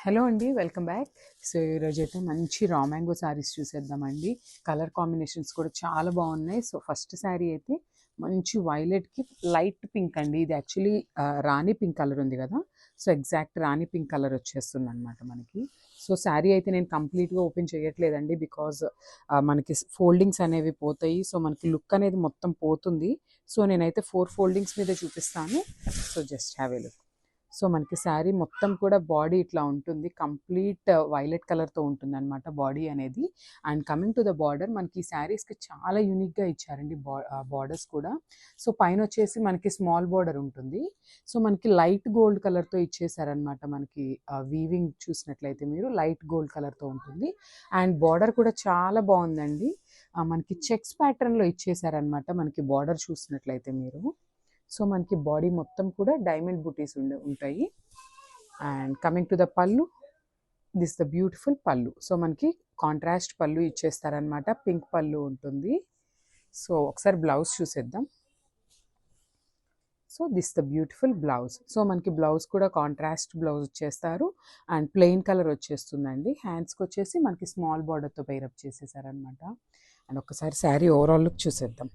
Hello అండి, welcome back. So ఈరోజైతే మంచి రా మ్యాంగో శారీస్ చూసేద్దామండి. కలర్ కాంబినేషన్స్ కూడా చాలా బాగున్నాయి. సో ఫస్ట్ శారీ అయితే మంచి వైలెట్కి లైట్ పింక్ అండి. ఇది యాక్చువల్లీ రాణి పింక్ కలర్ ఉంది కదా, సో ఎగ్జాక్ట్ రాణి పింక్ కలర్ వచ్చేస్తుంది అనమాట మనకి. సో శారీ అయితే నేను కంప్లీట్గా ఓపెన్ చేయట్లేదండి, బికాజ్ మనకి ఫోల్డింగ్స్ అనేవి పోతాయి. సో మనకి లుక్ అనేది మొత్తం పోతుంది. సో నేనైతే 4 ఫోల్డింగ్స్ మీద చూపిస్తాను. So just have a look. So మనకి శారీ మొత్తం కూడా బాడీ ఇట్లా ఉంటుంది, కంప్లీట్ వైలెట్ కలర్తో ఉంటుంది అనమాట బాడీ అనేది. And coming to the border, మనకి ఈ శారీస్కి చాలా యూనిక్గా ఇచ్చారండి బార్డర్స్ కూడా. సో పైన వచ్చేసి మనకి స్మాల్ బార్డర్ ఉంటుంది. సో మనకి లైట్ గోల్డ్ కలర్తో ఇచ్చేసారనమాట. మనకి వీవింగ్ చూసినట్లయితే మీరు లైట్ గోల్డ్ కలర్తో ఉంటుంది. అండ్ బార్డర్ కూడా చాలా బాగుందండి. మనకి చెక్స్ ప్యాటర్న్లో ఇచ్చేసారనమాట మనకి బార్డర్ చూసినట్లయితే మీరు. సో మనకి బాడీ మొత్తం కూడా డైమండ్ బూటీస్ ఉంటాయి. అండ్ కమింగ్ టు ద పళ్ళు, దిస్ ద బ్యూటిఫుల్ పళ్ళు. సో మనకి కాంట్రాస్ట్ పళ్ళు ఇచ్చేస్తారనమాట, పింక్ పళ్ళు ఉంటుంది. సో ఒకసారి బ్లౌజ్ చూసేద్దాం. So this the beautiful blouse. So మనకి బ్లౌజ్ కూడా కాంట్రాస్ట్ బ్లౌజ్ ఇచ్చేస్తారు అండ్ ప్లెయిన్ కలర్ వచ్చేస్తుందండి. హ్యాండ్స్కి వచ్చేసి మనకి స్మాల్ బార్డర్తో పైరప్ చేసేసారనమాట. అండ్ ఒకసారి శారీ ఓవరాల్ లుక్ చూసేద్దాం.